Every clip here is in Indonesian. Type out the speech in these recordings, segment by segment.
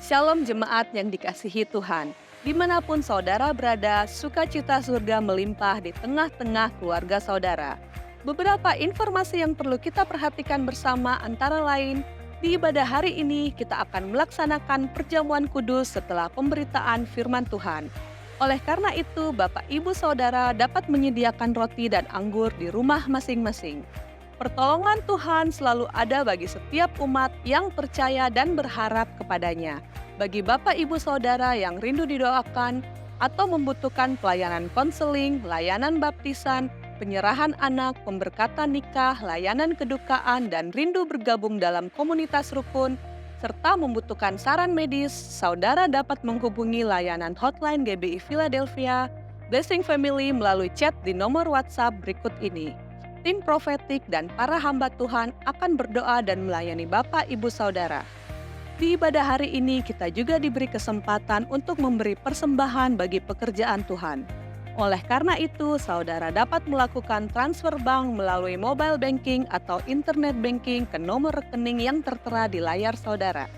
Shalom jemaat yang dikasihi Tuhan. Dimanapun saudara berada, sukacita surga melimpah di tengah-tengah keluarga saudara. Beberapa informasi yang perlu kita perhatikan bersama antara lain, di ibadah hari ini kita akan melaksanakan perjamuan kudus setelah pemberitaan firman Tuhan. Oleh karena itu, Bapak Ibu Saudara dapat menyediakan roti dan anggur di rumah masing-masing. Pertolongan Tuhan selalu ada bagi setiap umat yang percaya dan berharap kepadanya. Bagi Bapak Ibu Saudara yang rindu didoakan atau membutuhkan pelayanan konseling, layanan baptisan, penyerahan anak, pemberkatan nikah, layanan kedukaan, dan rindu bergabung dalam komunitas rukun, serta membutuhkan saran medis, saudara dapat menghubungi layanan hotline GBI Philadelphia, Blessing Family melalui chat di nomor WhatsApp berikut ini. Tim profetik dan para hamba Tuhan akan berdoa dan melayani Bapak Ibu Saudara. Di ibadah hari ini kita juga diberi kesempatan untuk memberi persembahan bagi pekerjaan Tuhan. Oleh karena itu, saudara dapat melakukan transfer bank melalui mobile banking atau internet banking ke nomor rekening yang tertera di layar saudara.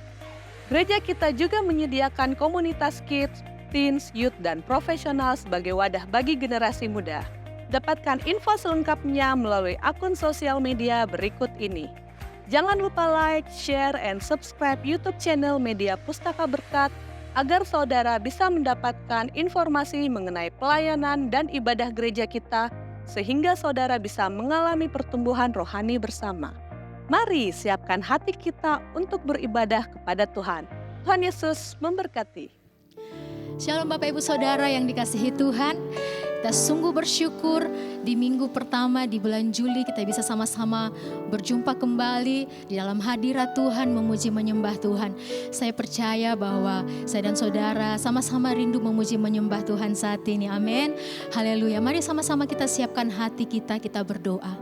Gereja kita juga menyediakan komunitas kids, teens, youth, dan profesional sebagai wadah bagi generasi muda. Dapatkan info selengkapnya melalui akun sosial media berikut ini. Jangan lupa like, share, and subscribe YouTube channel Media Pustaka Berkat agar saudara bisa mendapatkan informasi mengenai pelayanan dan ibadah gereja kita sehingga saudara bisa mengalami pertumbuhan rohani bersama. Mari siapkan hati kita untuk beribadah kepada Tuhan. Tuhan Yesus memberkati. Shalom Bapak Ibu Saudara yang dikasihi Tuhan. Kita sungguh bersyukur di minggu pertama di bulan Juli kita bisa sama-sama berjumpa kembali di dalam hadirat Tuhan, memuji menyembah Tuhan. Saya percaya bahwa saya dan saudara sama-sama rindu memuji menyembah Tuhan saat ini. Amin. Haleluya. Mari sama-sama kita siapkan hati kita berdoa.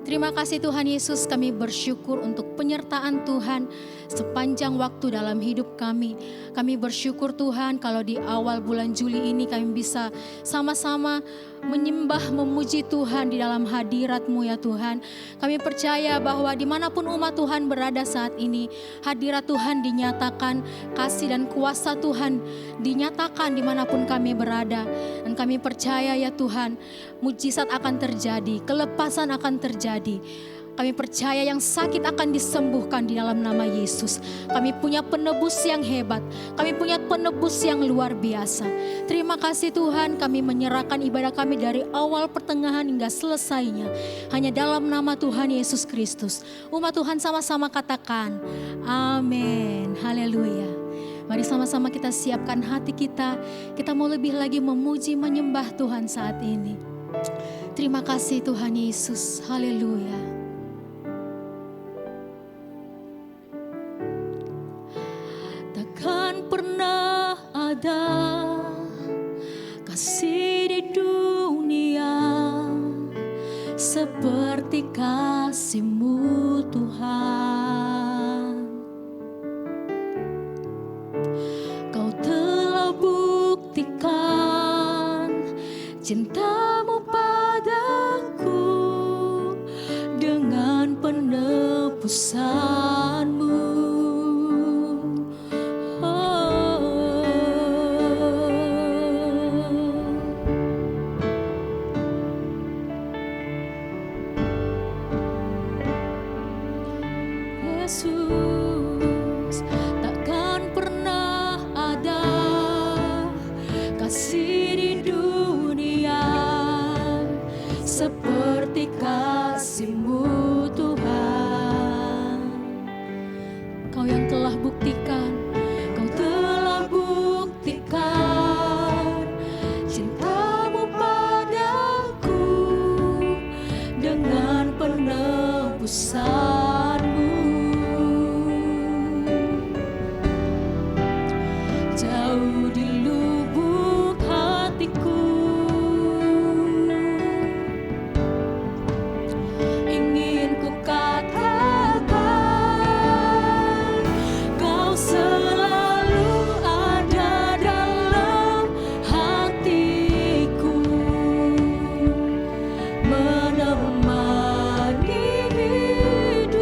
Terima kasih Tuhan Yesus, kami bersyukur untuk penyertaan Tuhan sepanjang waktu dalam hidup kami. Kami bersyukur Tuhan kalau di awal bulan Juli ini kami bisa sama-sama menyembah, memuji Tuhan di dalam hadirat-Mu ya Tuhan. Kami percaya bahwa dimanapun umat Tuhan berada saat ini, hadirat Tuhan dinyatakan, kasih dan kuasa Tuhan dinyatakan dimanapun kami berada. Dan kami percaya ya Tuhan, mujizat akan terjadi, kelepasan akan terjadi. Kami percaya yang sakit akan disembuhkan di dalam nama Yesus. Kami punya penebus yang hebat. Kami punya penebus yang luar biasa. Terima kasih Tuhan, kami menyerahkan ibadah kami dari awal pertengahan hingga selesainya. Hanya dalam nama Tuhan Yesus Kristus. Umat Tuhan sama-sama katakan, amin. Haleluya. Mari sama-sama kita siapkan hati kita. Kita mau lebih lagi memuji, menyembah Tuhan saat ini. Terima kasih Tuhan Yesus. Haleluya. Takkan pernah ada kasih di dunia seperti kasih-Mu Tuhan. Kau telah buktikan cinta-Mu padaku dengan penebusan-Mu. Yesus, takkan pernah ada kasih di dunia seperti kasih-Mu Tuhan. Kau yang telah buktikan, Kau telah buktikan cinta-Mu padaku dengan penebusan. Jauh di lubuk hatiku ingin ku katakan, Kau selalu ada dalam hatiku, menemani hidup.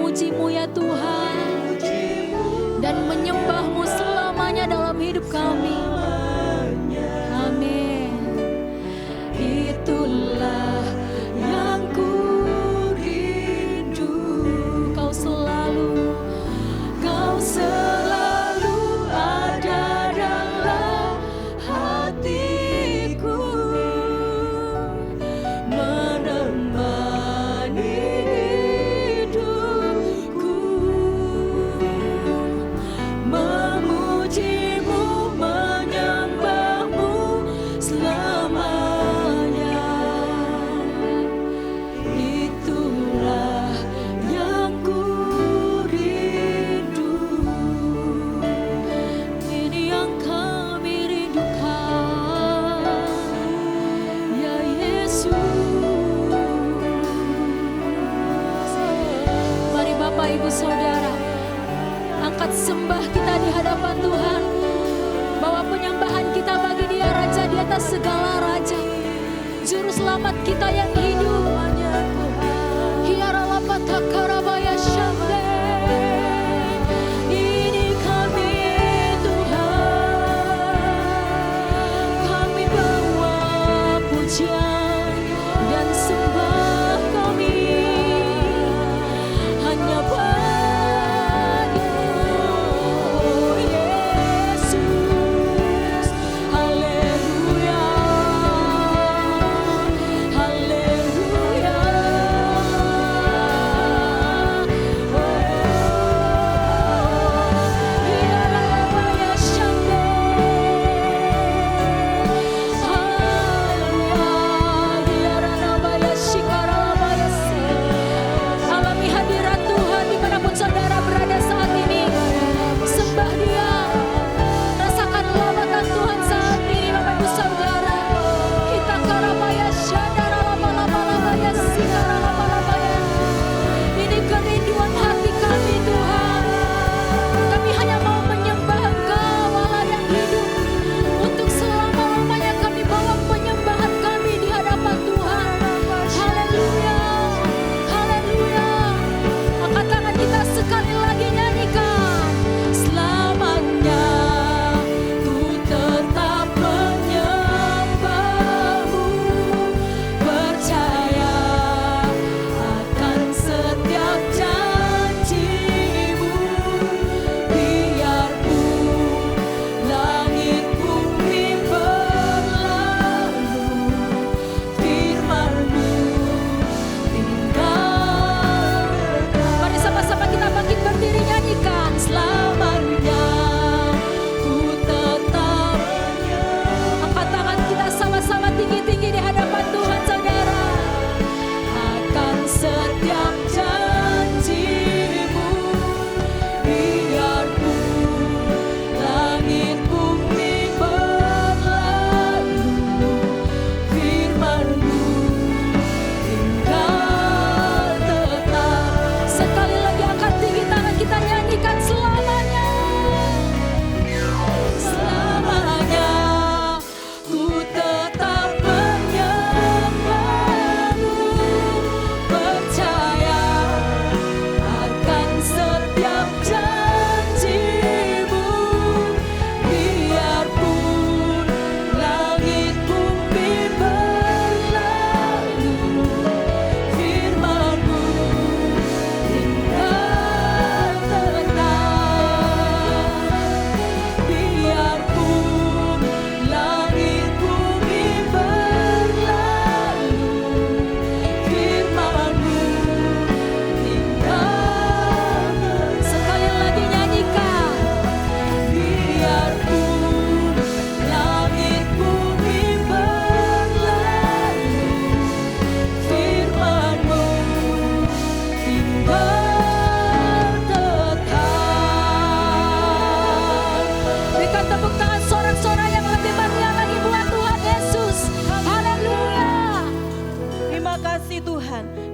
memuji-Mu ya Tuhan, dan menyembah-Mu selamanya dalam hidup kami. Amin. Itulah yang ku rindu, Kau selalu ada dalam hatiku, menemani hidupku, memuji-Mu, menyembah-Mu selamanya. Itulah yang ku rindu, ini yang kami rindukan, ya Yesus. Mari Bapak Ibu Saudara, angkat sembah kita di hadapan Tuhan, bawa penyembahan kita bagi Dia, Raja di atas segala raja, Juru Selamat kita yang hidup. Hiaralapatakkarabaya Shande. Ini kami Tuhan, kami bawa pujian dan sembah kami hanya padamu, oh Yesus. Haleluya, haleluya.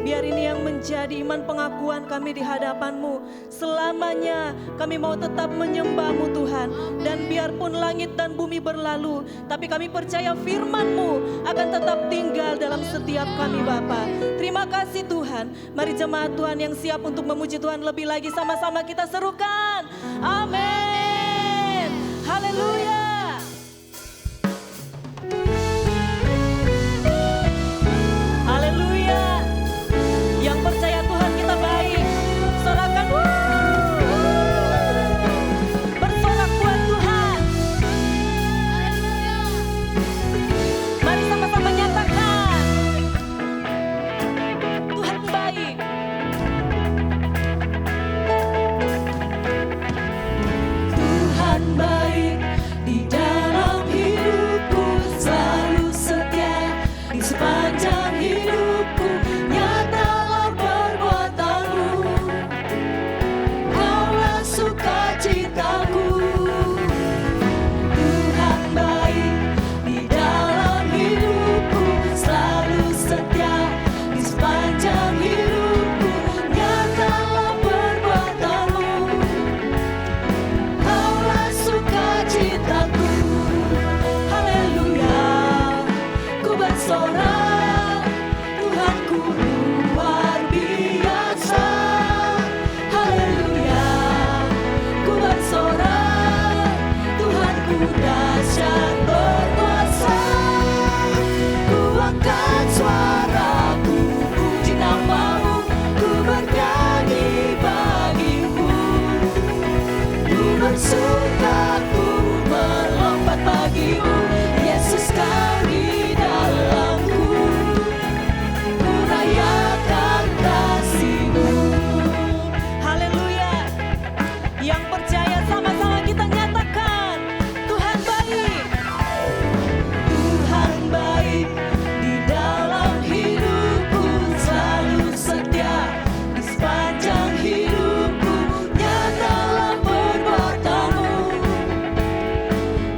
Biar ini yang menjadi iman pengakuan kami di hadapan-Mu. Selamanya kami mau tetap menyembah-Mu Tuhan. Dan biarpun langit dan bumi berlalu, tapi kami percaya firman-Mu akan tetap tinggal dalam setiap kami Bapa. Terima kasih Tuhan. Mari jemaat Tuhan yang siap untuk memuji Tuhan lebih lagi, sama-sama kita serukan. Amin. Haleluya. Haleluya. Yang percaya Tuhan kita baik, sorakan bersorak buat Tuhan. Mari sama-sama nyatakan Tuhan baik. Tuhan baik di dalam hidupku, selalu setia di sepanjang hidupku. Nyatalah perbuatan-Mu, Kaulah sukacitaku. Tuhan baik di dalam hidupku, selalu setia di sepanjang hidupku. Nyatalah perbuatan-Mu, Kaulah sukacitaku. Haleluya, ku bersorak, Tuhanku luar biasa. Haleluya, ku bersorak, Tuhanku dahsyat berkuasa. Ku angkat suaraku, puji nama-Mu, ku bernyanyi bagi-Mu. Ku bersuka, ku melompat bagi-Mu. Yesus, Kau di dalamku, ku rayakan kasih-Mu. Haleluya. Yang percaya sama-sama kita nyatakan Tuhan baik. Tuhan baik di dalam hidupku, selalu setia di sepanjang hidupku. Nyatalah perbuatan-Mu,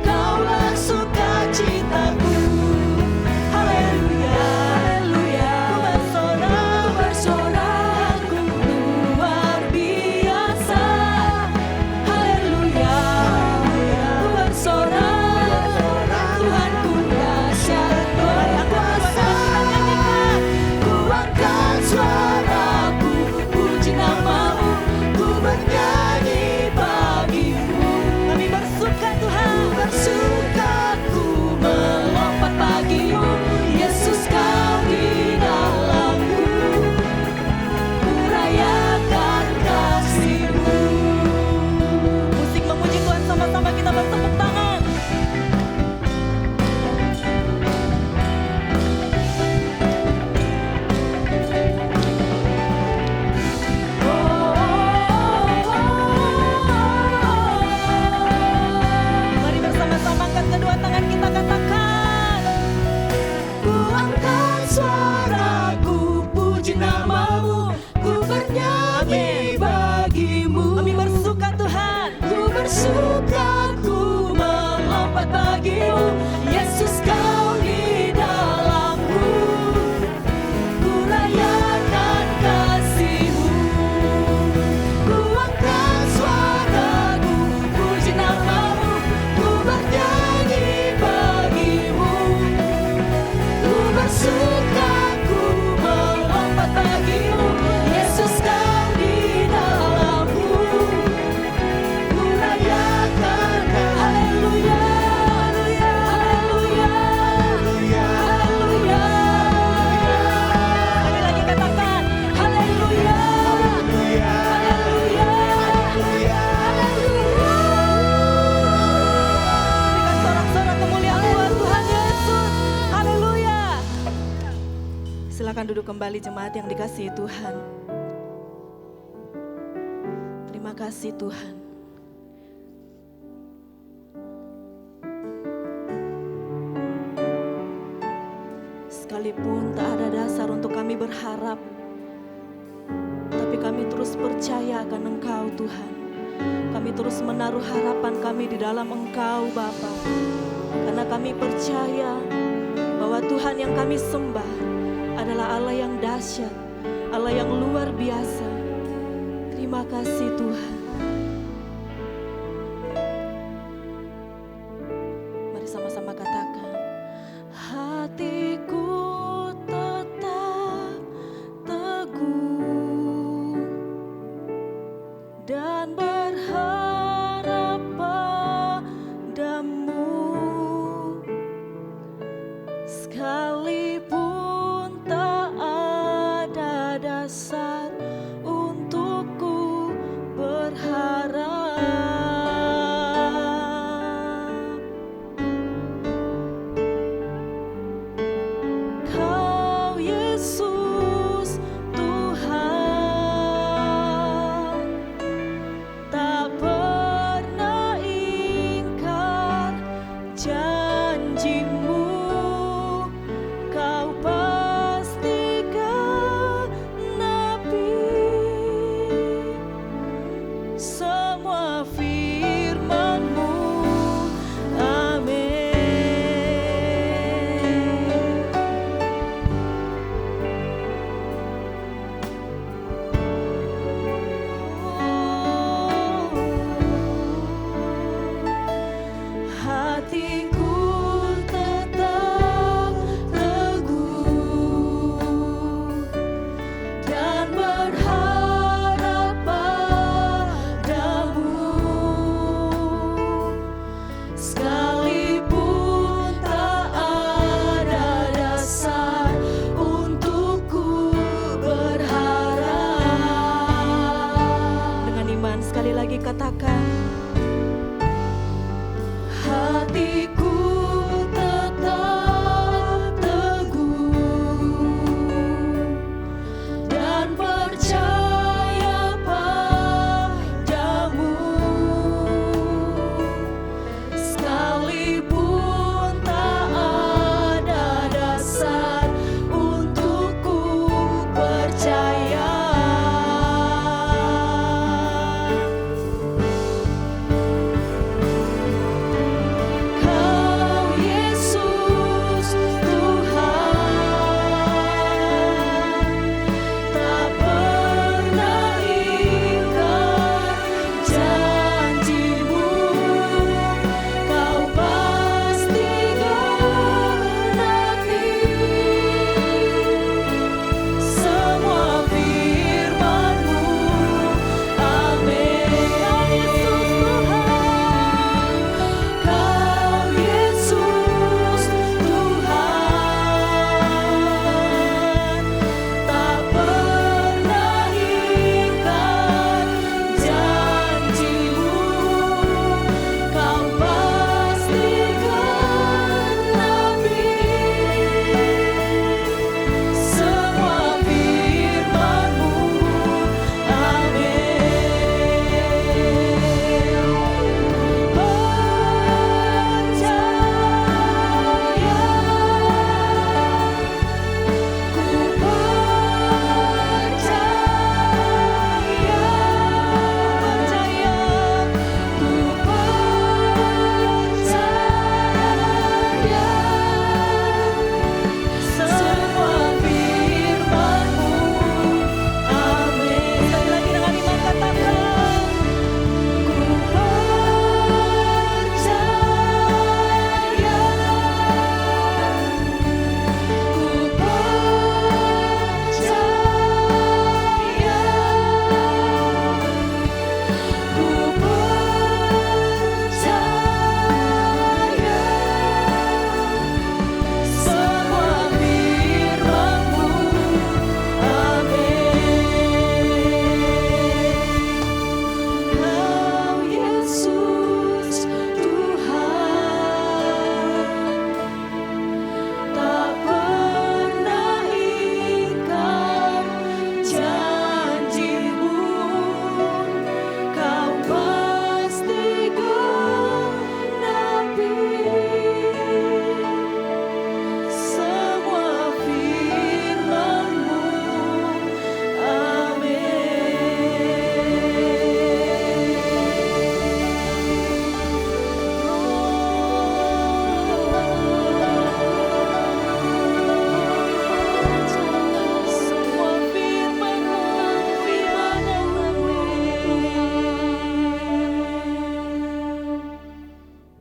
Kaulah sukacitaku. Haleluya, haleluya. Ku bersorak, ku luar biasa. Haleluya, ku bersorak, Tuhanku dahsyat berkuasa. Ku angkat suaraku, puji nama-Mu, ku bernyanyi bagi-Mu. Kami bersuka Tuhan, bersuka, ku melompat bagi-Mu. Yesus, Kau di dalamku, ku rayakan kasih-Mu. Musik memuji Tuhan, sama-sama kita bertepuk tangan. Mari bersama-sama angkat kedua tangan kita, katakan ku angkat suaraku, puji nama-Mu, ku bernyanyi bagi-Mu. Kami bersuka Tuhan, ku bersuka, ku melompat bagi-Mu. Yesus, Kau di dalamku, ku rayakan kasih-Mu. Ku angkat suaraku, puji nama-Mu, ku bernyanyi bagi-Mu. Ku bersuka, ku melompat bagi-Mu. Yesus, Kau di dalamku, ku rayakan. Haleluya, haleluya, haleluya, haleluya. Sekali lagi katakan haleluya, haleluya, haleluya, haleluya. Berikan sorak-sorak kemuliaan buat Tuhan Yesus. Haleluya. Silakan duduk kembali jemaat yang dikasihi Tuhan. Terima kasih Tuhan. Sekalipun tak ada dasar untuk kami berharap, tapi kami terus percaya akan Engkau Tuhan. Kami terus menaruh harapan kami di dalam Engkau Bapa. Karena kami percaya bahwa Tuhan yang kami sembah adalah Allah yang dahsyat, Allah yang luar biasa. Terima kasih Tuhan. Mari sama-sama katakan, hatiku tetap teguh dan berharap padamu, sekalipun tak ada dasar untukku berharap. Kau Yesus Tuhan, tak pernah ingkar janjimu. Kau pasti genapi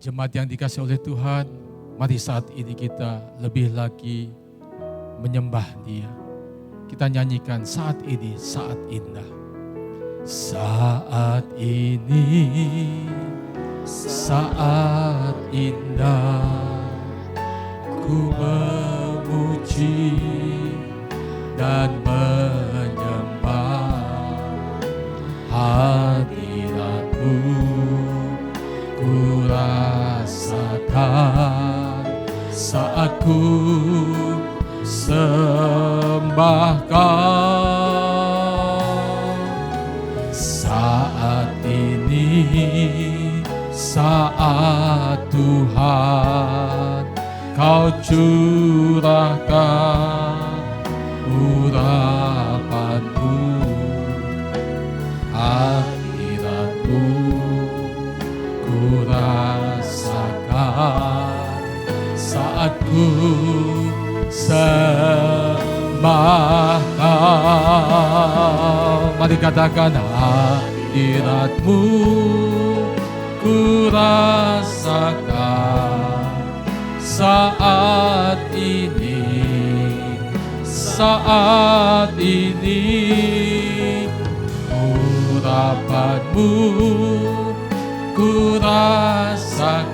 Jemaat yang dikasihi oleh Tuhan, mari saat ini kita lebih lagi menyembah Dia. Kita nyanyikan saat ini, saat indah. Saat ini, saat indah, ku memuji dan menyembah hadirat-Mu. Ku rasakan saat ku sembahkan. Saat ini, saat Tuhan Kau curahkan urapan-Mu, hadirat-Mu ku rasakan saat ku sembahkan. Mari katakan hadirat-Mu ku rasakan saat ini, saat ini. Urapan-Mu ku rasakan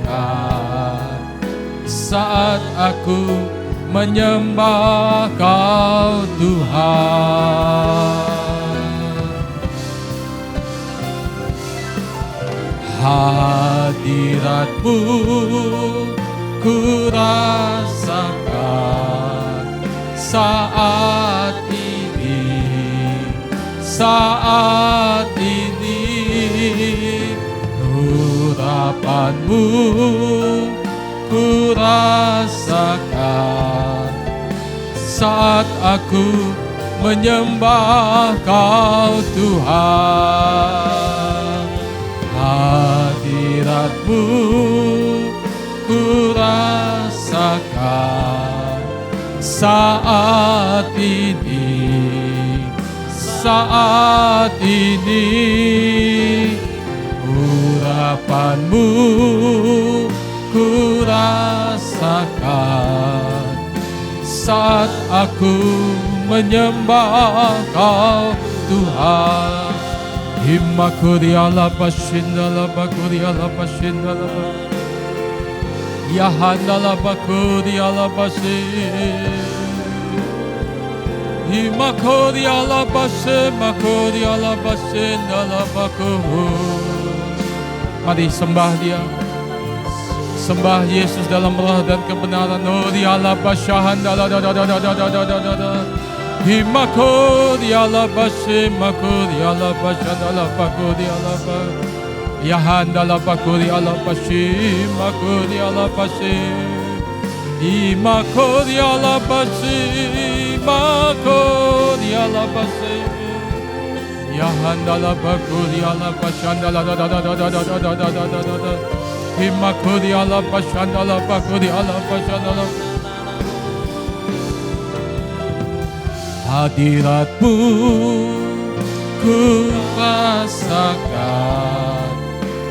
saat aku menyembah Kau Tuhan. Hadirat-Mu ku rasakan saat ini, saat ini. Urapan-Mu ku rasakan saat aku menyembah Kau Tuhan. Hadirat-Mu ku rasakan saat ini, saat ini. Urapan-Mu ku rasakan saat aku menyembah Kau Tuhan. Himmakuriala basindala bakuriala basindala Yahandala bakuriala basin Himmakuriala basin makuriala basindala bakur. Mari sembah Dia, sembah Yesus dalam roh dan kebenaran. Oh diala basyahandala da da da da da da da da da. Himakuriala basim makuriala bashandala bakuriala ba. Yahandala bakuriala basim makuriala basim. Himakuriala basim makuriala basim. Yahandala bakuriala bashandala da da da da da da da da da da da. Himakuriala bashandala bakuriala bashandala. Hadirat-Mu ku rasakan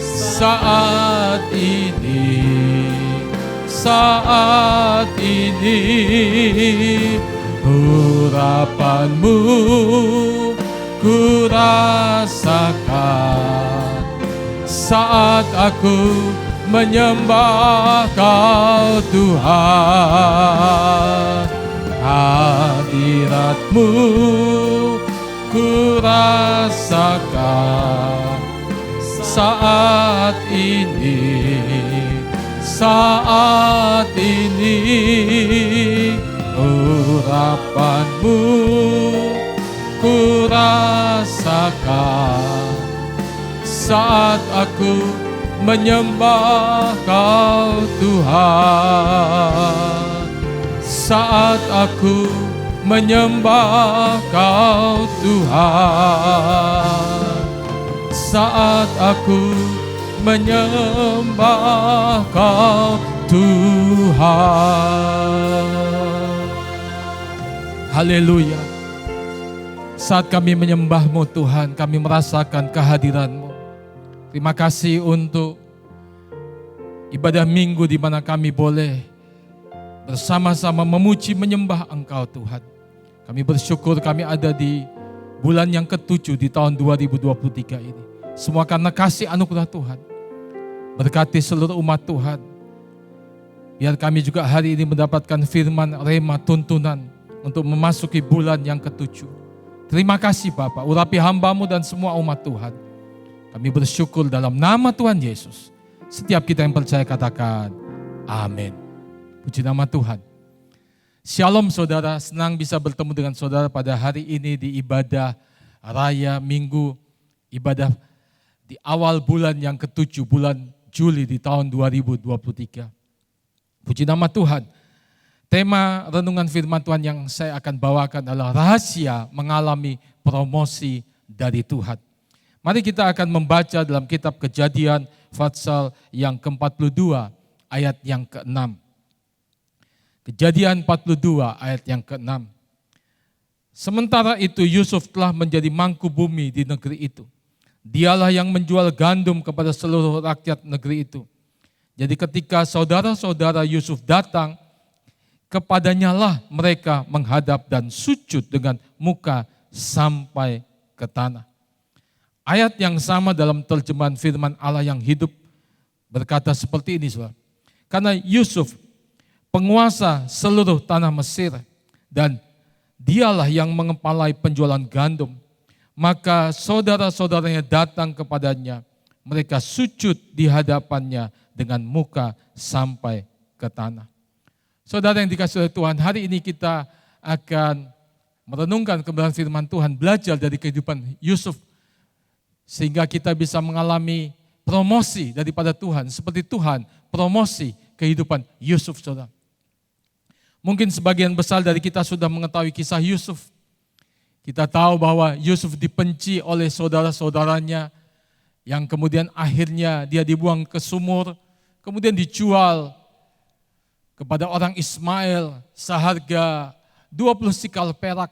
saat ini, saat ini. Urapan-Mu ku rasakan saat aku menyembah Kau Tuhan. Hadirat-Mu ku rasakan saat ini, saat ini. Urapan-Mu ku rasakan saat aku menyembah Kau Tuhan. Saat aku menyembah Kau Tuhan, saat aku menyembah Kau Tuhan. Haleluya. Saat kami menyembah-Mu Tuhan, kami merasakan kehadiran-Mu. Terima kasih untuk ibadah minggu di mana kami boleh bersama-sama memuji menyembah Engkau Tuhan. Kami bersyukur kami ada di bulan yang ke-7 di tahun 2023 ini. Semua karena kasih anugerah Tuhan. Berkati seluruh umat Tuhan. Biar kami juga hari ini mendapatkan firman, rema, tuntunan untuk memasuki bulan yang ke-7. Terima kasih Bapak, urapi hamba-Mu dan semua umat Tuhan. Kami bersyukur dalam nama Tuhan Yesus. Setiap kita yang percaya katakan, amin. Puji nama Tuhan. Shalom saudara, senang bisa bertemu dengan saudara pada hari ini di ibadah raya minggu, ibadah di awal bulan yang ke-7, bulan Juli di tahun 2023. Puji nama Tuhan. Tema renungan firman Tuhan yang saya akan bawakan adalah rahasia mengalami promosi dari Tuhan. Mari kita akan membaca dalam kitab Kejadian pasal yang ke-42 ayat yang ke-6. Kejadian 42 ayat yang ke-6. Sementara itu Yusuf telah menjadi mangku bumi di negeri itu. Dialah yang menjual gandum kepada seluruh rakyat negeri itu. Jadi ketika saudara-saudara Yusuf datang, kepadanya lah mereka menghadap dan sujud dengan muka sampai ke tanah. Ayat yang sama dalam terjemahan firman Allah yang hidup berkata seperti ini, saudara. Karena Yusuf penguasa seluruh tanah Mesir dan dialah yang mengepalai penjualan gandum, maka saudara-saudaranya datang kepadanya, mereka sujud di hadapannya dengan muka sampai ke tanah. Saudara yang dikasihi oleh Tuhan, hari ini kita akan merenungkan kebenaran firman Tuhan, belajar dari kehidupan Yusuf, sehingga kita bisa mengalami promosi daripada Tuhan, seperti Tuhan promosi kehidupan Yusuf, saudara. Mungkin sebagian besar dari kita sudah mengetahui kisah Yusuf. Kita tahu bahwa Yusuf dibenci oleh saudara-saudaranya, yang kemudian akhirnya dia dibuang ke sumur, kemudian dijual kepada orang Ismail seharga 20 sikal perak.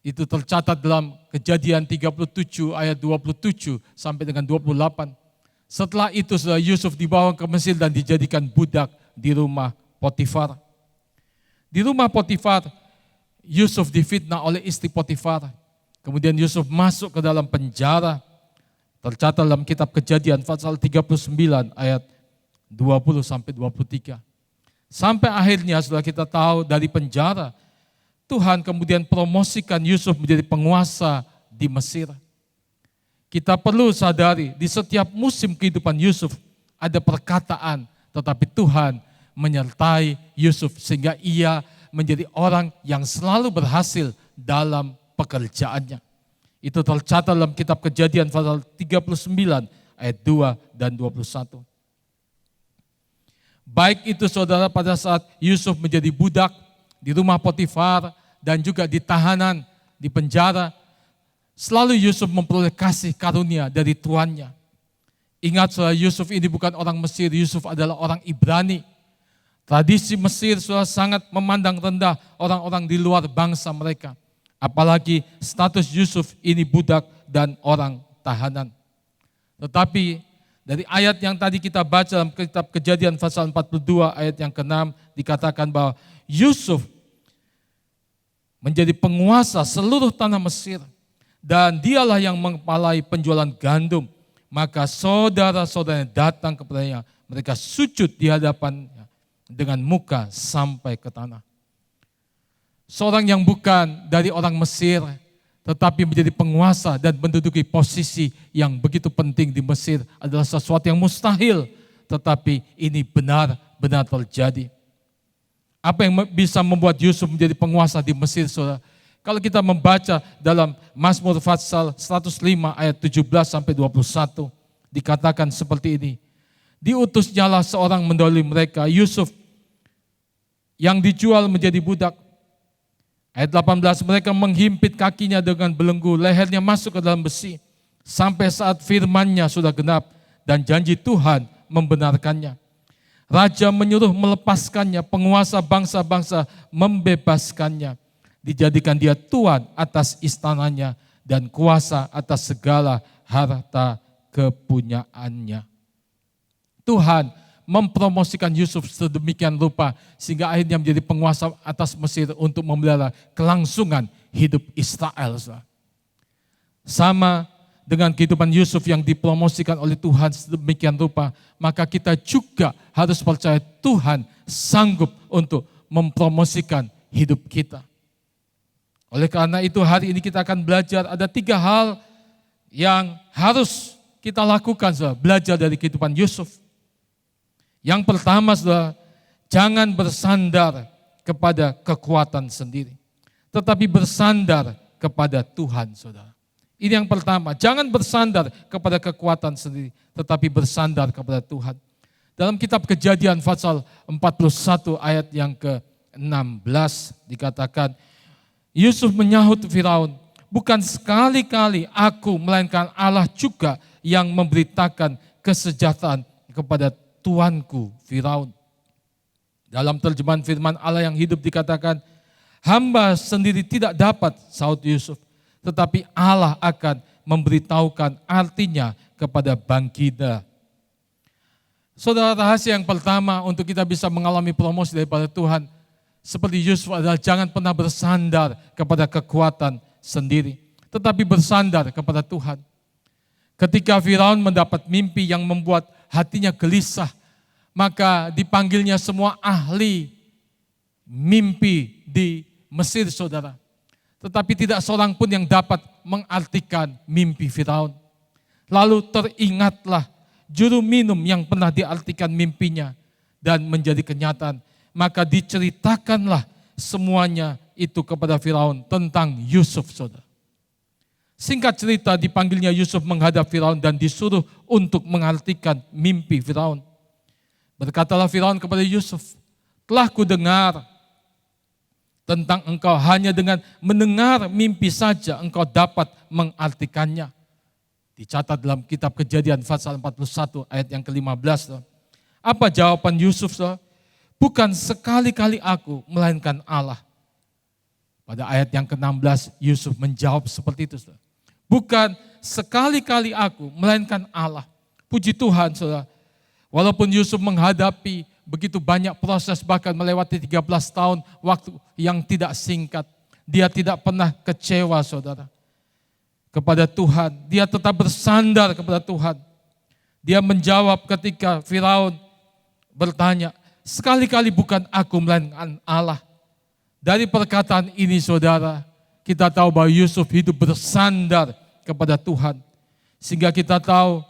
Itu tercatat dalam Kejadian 37 ayat 27 sampai dengan 28. Setelah itu saudara, Yusuf dibawa ke Mesir dan dijadikan budak di rumah Potifar. Di rumah Potifar, Yusuf difitnah oleh istri Potifar. Kemudian Yusuf masuk ke dalam penjara. Tercatat dalam kitab Kejadian pasal 39 ayat 20 sampai 23. Sampai akhirnya sudah kita tahu dari penjara, Tuhan kemudian promosikan Yusuf menjadi penguasa di Mesir. Kita perlu sadari di setiap musim kehidupan Yusuf ada perkataan, tetapi Tuhan menyertai Yusuf sehingga ia menjadi orang yang selalu berhasil dalam pekerjaannya. Itu tercatat dalam kitab Kejadian pasal 39 ayat 2 dan 21. Baik itu saudara pada saat Yusuf menjadi budak di rumah Potifar dan juga di tahanan, di penjara, selalu Yusuf memperoleh kasih karunia dari tuannya. Ingat saudara, Yusuf ini bukan orang Mesir, Yusuf adalah orang Ibrani. Tradisi Mesir sudah sangat memandang rendah orang-orang di luar bangsa mereka. Apalagi status Yusuf ini budak dan orang tahanan. Tetapi dari ayat yang tadi kita baca dalam kitab Kejadian pasal 42 ayat yang ke-6 dikatakan bahwa Yusuf menjadi penguasa seluruh tanah Mesir dan dialah yang mengepalai penjualan gandum. Maka saudara-saudaranya datang kepadanya, mereka sujud di hadapannya dengan muka sampai ke tanah. Seorang yang bukan dari orang Mesir, tetapi menjadi penguasa dan menduduki posisi yang begitu penting di Mesir adalah sesuatu yang mustahil, tetapi ini benar-benar terjadi. Apa yang bisa membuat Yusuf menjadi penguasa di Mesir, saudara? Kalau kita membaca dalam Mazmur pasal 105 ayat 17 sampai 21, dikatakan seperti ini. Diutusnyalah seorang mendahului mereka, Yusuf, yang dijual menjadi budak. Ayat 18, mereka menghimpit kakinya dengan belenggu, lehernya masuk ke dalam besi, sampai saat firman-Nya sudah genap dan janji Tuhan membenarkannya. Raja menyuruh melepaskannya, penguasa bangsa-bangsa membebaskannya. Dijadikan dia tuan atas istananya dan kuasa atas segala harta kepunyaannya. Tuhan mempromosikan Yusuf sedemikian rupa sehingga akhirnya menjadi penguasa atas Mesir untuk memelihara kelangsungan hidup Israel. Sama dengan kehidupan Yusuf yang dipromosikan oleh Tuhan sedemikian rupa, maka kita juga harus percaya Tuhan sanggup untuk mempromosikan hidup kita. Oleh karena itu hari ini kita akan belajar ada 3 hal yang harus kita lakukan, saudara, belajar dari kehidupan Yusuf. Yang pertama, saudara, jangan bersandar kepada kekuatan sendiri, tetapi bersandar kepada Tuhan, saudara. Ini yang pertama, jangan bersandar kepada kekuatan sendiri, tetapi bersandar kepada Tuhan. Dalam kitab Kejadian pasal 41 ayat yang ke-16 dikatakan, Yusuf menyahut Firaun, bukan sekali-kali aku melainkan Allah juga yang memberitakan kesejahteraan kepada tuanku Firaun. Dalam terjemahan firman Allah yang hidup dikatakan, hamba sendiri tidak dapat, sahut Yusuf, tetapi Allah akan memberitahukan artinya kepada bangkita. Saudara, rahasia yang pertama untuk kita bisa mengalami promosi daripada Tuhan, seperti Yusuf, adalah jangan pernah bersandar kepada kekuatan sendiri, tetapi bersandar kepada Tuhan. Ketika Firaun mendapat mimpi yang membuat hatinya gelisah, maka dipanggilnya semua ahli mimpi di Mesir, saudara. Tetapi tidak seorang pun yang dapat mengartikan mimpi Firaun. Lalu teringatlah juru minum yang pernah diartikan mimpinya dan menjadi kenyataan. Maka diceritakanlah semuanya itu kepada Firaun tentang Yusuf, saudara. Singkat cerita, dipanggilnya Yusuf menghadap Firaun dan disuruh untuk mengartikan mimpi Firaun. Berkatalah Firaun kepada Yusuf, telah kudengar tentang engkau, hanya dengan mendengar mimpi saja engkau dapat mengartikannya. Dicatat dalam kitab Kejadian pasal 41 ayat yang ke-15. Apa jawaban Yusuf? Bukan sekali-kali aku, melainkan Allah. Pada ayat yang ke-16 Yusuf menjawab seperti itu. Bukan sekali-kali aku, melainkan Allah. Puji Tuhan, saudara. Walaupun Yusuf menghadapi begitu banyak proses, bahkan melewati 13 tahun waktu yang tidak singkat, dia tidak pernah kecewa, saudara, kepada Tuhan. Dia tetap bersandar kepada Tuhan. Dia menjawab ketika Firaun bertanya, sekali-kali bukan aku melainkan Allah. Dari perkataan ini, saudara, kita tahu bahwa Yusuf hidup bersandar kepada Tuhan. Sehingga kita tahu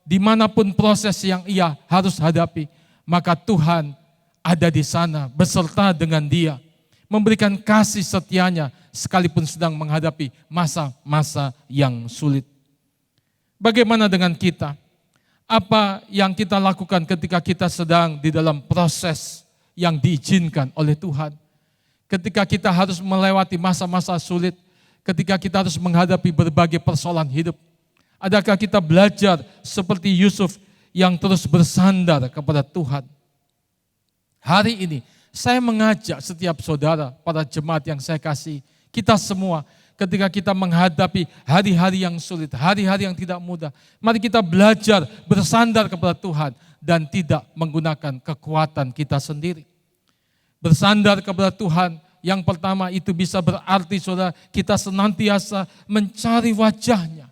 dimanapun proses yang ia harus hadapi, maka Tuhan ada di sana beserta dengan dia, memberikan kasih setianya sekalipun sedang menghadapi masa-masa yang sulit. Bagaimana dengan kita? Apa yang kita lakukan ketika kita sedang di dalam proses yang diizinkan oleh Tuhan? Ketika kita harus melewati masa-masa sulit, ketika kita harus menghadapi berbagai persoalan hidup, adakah kita belajar seperti Yusuf yang terus bersandar kepada Tuhan? Hari ini saya mengajak setiap saudara, para jemaat yang saya kasih, kita semua ketika kita menghadapi hari-hari yang sulit, hari-hari yang tidak mudah, mari kita belajar bersandar kepada Tuhan dan tidak menggunakan kekuatan kita sendiri. Bersandar kepada Tuhan, yang pertama itu bisa berarti, saudara, kita senantiasa mencari wajahnya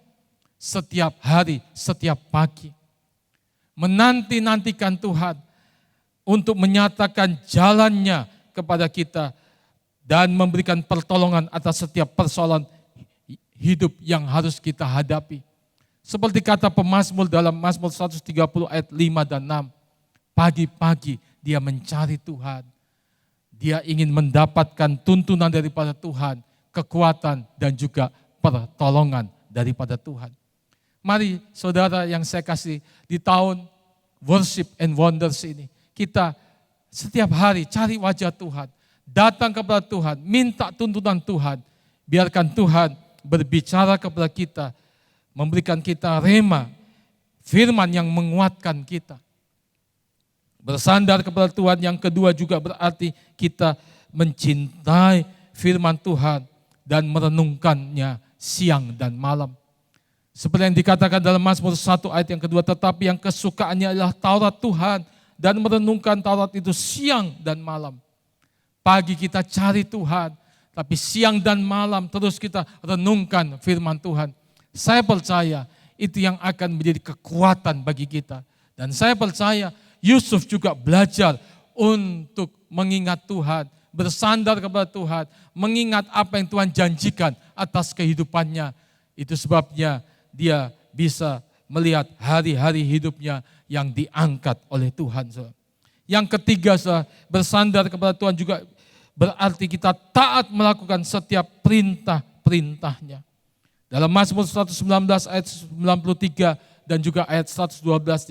setiap hari, setiap pagi. Menanti-nantikan Tuhan untuk menyatakan jalannya kepada kita dan memberikan pertolongan atas setiap persoalan hidup yang harus kita hadapi. Seperti kata pemazmur dalam Mazmur 130 ayat 5 dan 6. Pagi-pagi dia mencari Tuhan. Dia ingin mendapatkan tuntunan daripada Tuhan, kekuatan dan juga pertolongan daripada Tuhan. Mari saudara yang saya kasih, di tahun Worship and Wonders ini, kita setiap hari cari wajah Tuhan, datang kepada Tuhan, minta tuntunan Tuhan, biarkan Tuhan berbicara kepada kita, memberikan kita rema, firman yang menguatkan kita. Bersandar kepada Tuhan yang kedua juga berarti kita mencintai firman Tuhan dan merenungkannya siang dan malam. Seperti yang dikatakan dalam Mazmur 1 ayat yang kedua, tetapi yang kesukaannya adalah Taurat Tuhan dan merenungkan Taurat itu siang dan malam. Pagi kita cari Tuhan, tapi siang dan malam terus kita renungkan firman Tuhan. Saya percaya itu yang akan menjadi kekuatan bagi kita. Dan saya percaya Yusuf juga belajar untuk mengingat Tuhan, bersandar kepada Tuhan, mengingat apa yang Tuhan janjikan atas kehidupannya. Itu sebabnya dia bisa melihat hari-hari hidupnya yang diangkat oleh Tuhan. Yang ketiga, bersandar kepada Tuhan juga berarti kita taat melakukan setiap perintah-perintahnya. Dalam Mazmur 119 ayat 93 dan juga ayat 112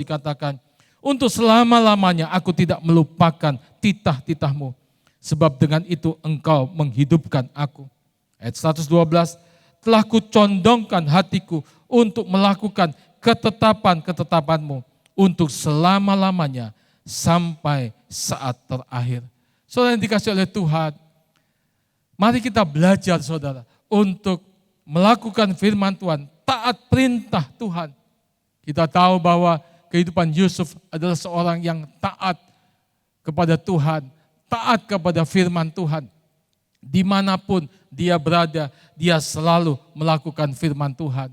dikatakan, untuk selama-lamanya aku tidak melupakan titah-titahmu, sebab dengan itu engkau menghidupkan aku. Ayat 112, telah kucondongkan hatiku untuk melakukan ketetapan-ketetapanmu untuk selama-lamanya sampai saat terakhir. Saudara yang dikasih oleh Tuhan, mari kita belajar saudara untuk melakukan firman Tuhan, taat perintah Tuhan. Kita tahu bahwa kehidupan Yusuf adalah seorang yang taat kepada Tuhan, taat kepada firman Tuhan. Dimanapun dia berada, dia selalu melakukan firman Tuhan.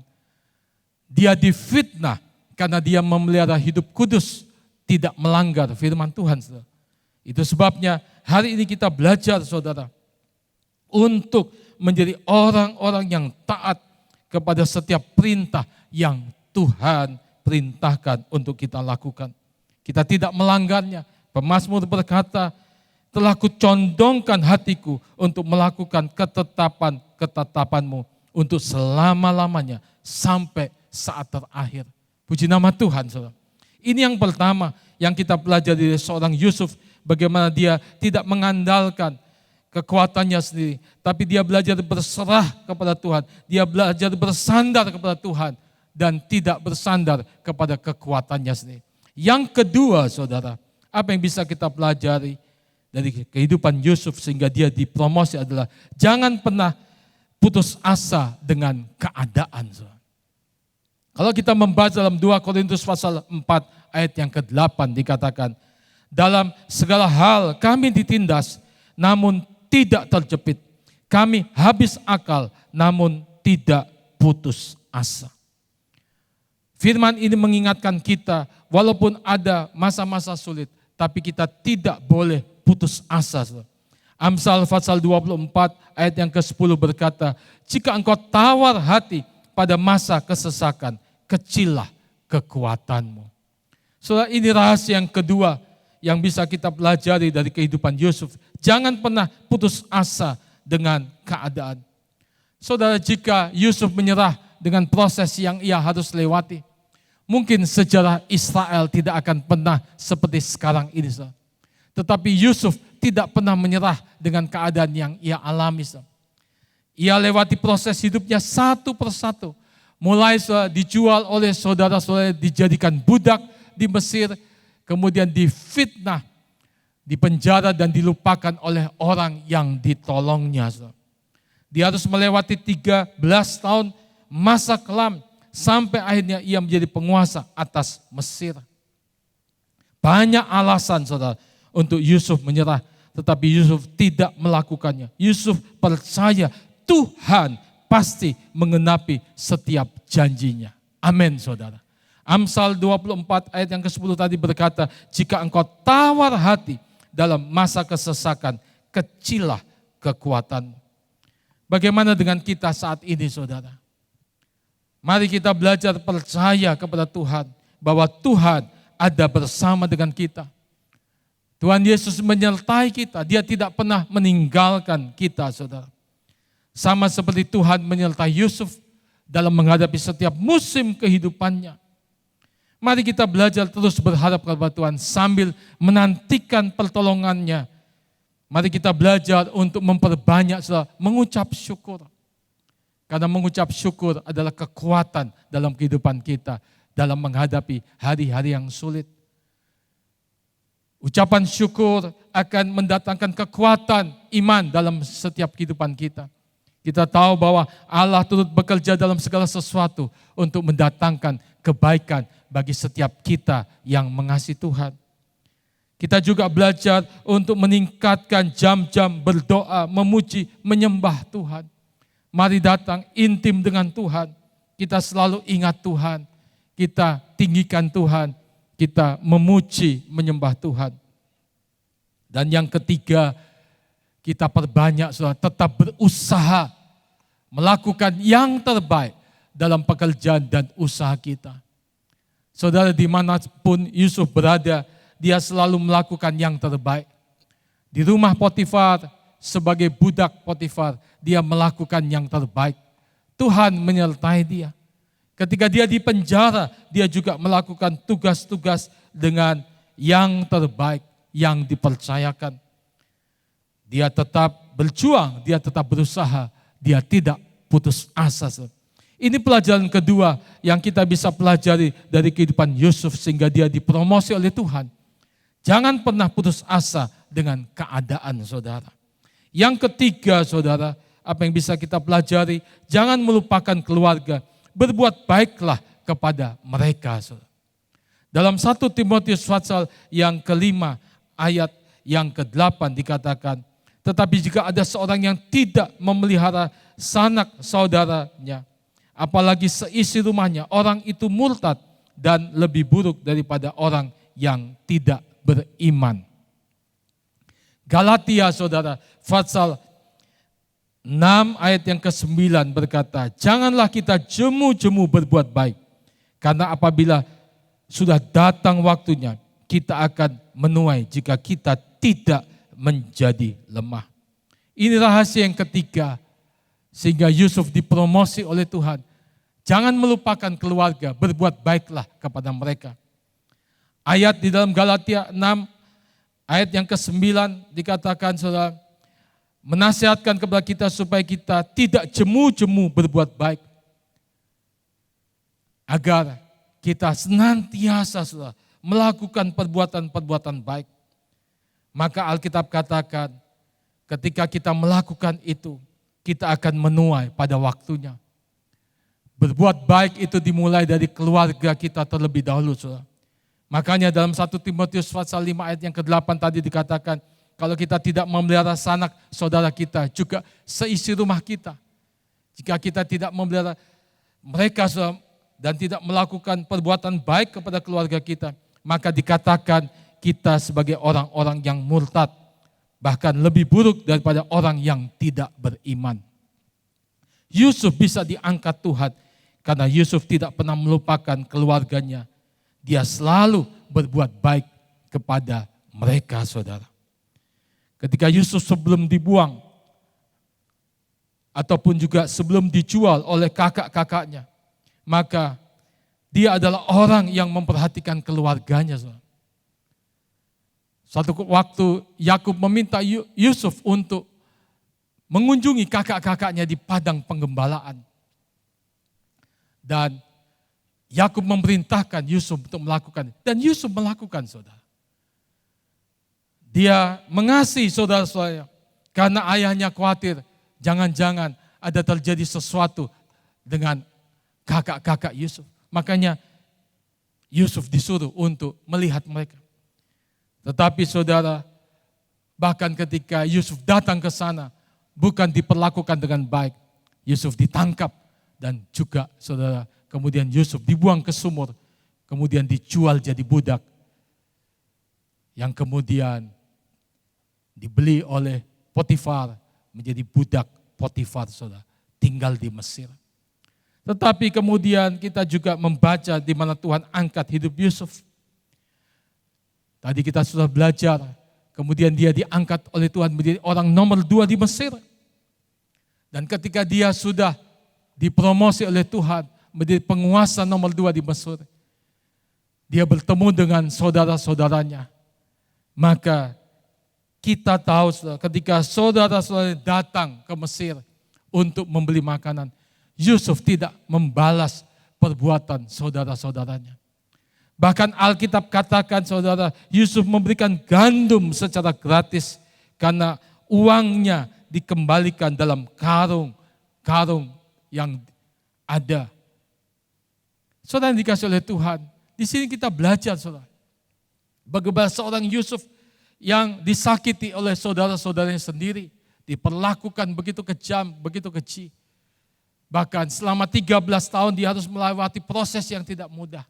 Dia difitnah karena dia memelihara hidup kudus, tidak melanggar firman Tuhan. Itu sebabnya hari ini kita belajar saudara, untuk menjadi orang-orang yang taat kepada setiap perintah yang Tuhan perintahkan untuk kita lakukan. Kita tidak melanggarnya. Pemazmur berkata, telah kucondongkan hatiku untuk melakukan ketetapan-ketetapanmu untuk selama-lamanya sampai saat terakhir. Puji nama Tuhan, saudara. Ini yang pertama yang kita pelajari dari seorang Yusuf, bagaimana dia tidak mengandalkan kekuatannya sendiri, tapi dia belajar berserah kepada Tuhan. Dia belajar bersandar kepada Tuhan dan tidak bersandar kepada kekuatannya sendiri. Yang kedua, saudara, apa yang bisa kita pelajari dari kehidupan Yusuf sehingga dia dipromosi adalah jangan pernah putus asa dengan keadaan. Kalau kita membaca dalam 2 Korintus pasal 4 ayat yang ke-8 dikatakan, dalam segala hal kami ditindas namun tidak terjepit. Kami habis akal namun tidak putus asa. Firman ini mengingatkan kita walaupun ada masa-masa sulit, tapi kita tidak boleh putus asa. Amsal pasal 24 ayat yang ke-10 berkata, jika engkau tawar hati pada masa kesesakan, kecillah kekuatanmu. Saudara, ini rahasia yang kedua yang bisa kita pelajari dari kehidupan Yusuf. Jangan pernah putus asa dengan keadaan. Saudara, jika Yusuf menyerah dengan proses yang ia harus lewati, mungkin sejarah Israel tidak akan pernah seperti sekarang ini. Tetapi Yusuf tidak pernah menyerah dengan keadaan yang ia alami. Ia lewati proses hidupnya satu persatu. Mulai dijual oleh saudara-saudara, dijadikan budak di Mesir, kemudian difitnah, dipenjara dan dilupakan oleh orang yang ditolongnya. Dia harus melewati 13 tahun masa kelam sampai akhirnya ia menjadi penguasa atas Mesir. Banyak alasan saudara untuk Yusuf menyerah, tetapi Yusuf tidak melakukannya. Yusuf percaya Tuhan pasti mengenapi setiap janjinya. Amin saudara. Amsal 24 ayat yang ke-10 tadi berkata, jika engkau tawar hati dalam masa kesesakan, kecillah kekuatanmu. Bagaimana dengan kita saat ini saudara? Mari kita belajar percaya kepada Tuhan, bahwa Tuhan ada bersama dengan kita. Tuhan Yesus menyertai kita, dia tidak pernah meninggalkan kita saudara. Sama seperti Tuhan menyertai Yusuf dalam menghadapi setiap musim kehidupannya. Mari kita belajar terus berharap kepada Tuhan sambil menantikan pertolongannya. Mari kita belajar untuk memperbanyak mengucap syukur. Karena mengucap syukur adalah kekuatan dalam kehidupan kita dalam menghadapi hari-hari yang sulit. Ucapan syukur akan mendatangkan kekuatan iman dalam setiap kehidupan kita. Kita tahu bahwa Allah turut bekerja dalam segala sesuatu untuk mendatangkan kebaikan bagi setiap kita yang mengasihi Tuhan. Kita juga belajar untuk meningkatkan jam-jam berdoa, memuji, menyembah Tuhan. Mari datang intim dengan Tuhan. Kita selalu ingat Tuhan. Kita tinggikan Tuhan. Kita memuji, menyembah Tuhan. Dan yang ketiga, kita perbanyak, saudara, tetap berusaha melakukan yang terbaik dalam pekerjaan dan usaha kita. Saudara, dimanapun Yusuf berada, dia selalu melakukan yang terbaik. Di rumah Potifar, sebagai budak Potifar, dia melakukan yang terbaik. Tuhan menyertai dia. Ketika dia di penjara, dia juga melakukan tugas-tugas dengan yang terbaik, yang dipercayakan. Dia tetap berjuang, dia tetap berusaha, dia tidak putus asa. Ini pelajaran kedua yang kita bisa pelajari dari kehidupan Yusuf sehingga dia dipromosi oleh Tuhan. Jangan pernah putus asa dengan keadaan, saudara. Yang ketiga, saudara, apa yang bisa kita pelajari, jangan melupakan keluarga, berbuat baiklah kepada mereka. Saudara. Dalam 1 Timotius pasal yang ke-5 ayat yang ke-8 dikatakan, tetapi jika ada seorang yang tidak memelihara sanak saudaranya, apalagi seisi rumahnya, orang itu murtad dan lebih buruk daripada orang yang tidak beriman. Galatia, saudara, pasal 6 ayat yang ke-9 berkata, janganlah kita jemu-jemu berbuat baik, karena apabila sudah datang waktunya, kita akan menuai jika kita tidak menjadi lemah. Ini rahasia yang ketiga, sehingga Yusuf dipromosi oleh Tuhan. Jangan melupakan keluarga, berbuat baiklah kepada mereka. Ayat di dalam Galatia 6, ayat yang ke-9 dikatakan, saudara, menasihatkan kepada kita supaya kita tidak jemu-jemu berbuat baik. Agar kita senantiasa, saudara, melakukan perbuatan-perbuatan baik. Maka Alkitab katakan, ketika kita melakukan itu, kita akan menuai pada waktunya. Berbuat baik itu dimulai dari keluarga kita terlebih dahulu, saudara. Makanya dalam 1 Timotius pasal 5 ayat yang ke-8 tadi dikatakan, kalau kita tidak memelihara sanak saudara kita, juga seisi rumah kita. Jika kita tidak memelihara mereka, saudara, dan tidak melakukan perbuatan baik kepada keluarga kita, maka dikatakan kita sebagai orang-orang yang murtad, bahkan lebih buruk daripada orang yang tidak beriman. Yusuf bisa diangkat Tuhan karena Yusuf tidak pernah melupakan keluarganya. Dia selalu berbuat baik kepada mereka, saudara. Ketika Yusuf sebelum dibuang, ataupun juga sebelum dijual oleh kakak-kakaknya, maka dia adalah orang yang memperhatikan keluarganya, saudara. Suatu waktu Yakub meminta Yusuf untuk mengunjungi kakak-kakaknya di padang penggembalaan. Dan Yakub memerintahkan Yusuf untuk melakukan, dan Yusuf melakukan, saudara. Dia mengasihi saudara-saudaranya karena ayahnya khawatir jangan-jangan ada terjadi sesuatu dengan kakak-kakak Yusuf. Makanya Yusuf disuruh untuk melihat mereka. Tetapi saudara, bahkan ketika Yusuf datang ke sana, bukan diperlakukan dengan baik. Yusuf ditangkap dan juga saudara, kemudian Yusuf dibuang ke sumur, kemudian dijual jadi budak. Yang kemudian dibeli oleh Potifar menjadi budak Potifar, saudara, tinggal di Mesir. Tetapi kemudian kita juga membaca di mana Tuhan angkat hidup Yusuf. Tadi kita sudah belajar, kemudian dia diangkat oleh Tuhan menjadi orang nomor 2 di Mesir. Dan ketika dia sudah dipromosi oleh Tuhan menjadi penguasa nomor 2 di Mesir, dia bertemu dengan saudara-saudaranya. Maka kita tahu ketika saudara-saudara datang ke Mesir untuk membeli makanan, Yusuf tidak membalas perbuatan saudara-saudaranya. Bahkan Alkitab katakan, saudara, Yusuf memberikan gandum secara gratis karena uangnya dikembalikan dalam karung yang ada. Saudara yang dikasih oleh Tuhan, di sini kita belajar, saudara. Bagaimana seorang Yusuf yang disakiti oleh saudara-saudaranya sendiri, diperlakukan begitu kejam, begitu keji. Bahkan selama 13 tahun dia harus melewati proses yang tidak mudah.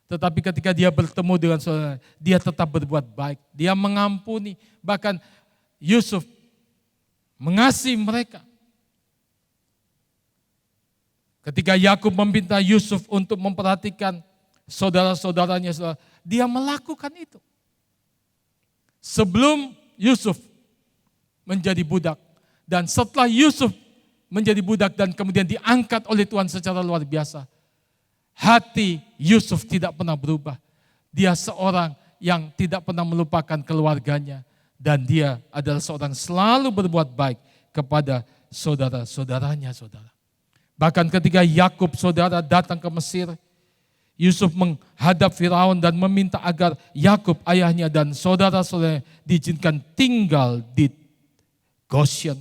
Tetapi ketika dia bertemu dengan saudara, dia tetap berbuat baik. Dia mengampuni, bahkan Yusuf mengasihi mereka. Ketika Yakub meminta Yusuf untuk memperhatikan saudara-saudaranya, dia melakukan itu. Sebelum Yusuf menjadi budak, dan setelah Yusuf menjadi budak dan kemudian diangkat oleh Tuhan secara luar biasa, hati Yusuf tidak pernah berubah. Dia seorang yang tidak pernah melupakan keluarganya, dan dia adalah seorang selalu berbuat baik kepada saudara-saudaranya, saudara. Bahkan ketika Yakub saudara datang ke Mesir, Yusuf menghadap Firaun dan meminta agar Yakub ayahnya dan saudara-saudaranya diizinkan tinggal di Goshen.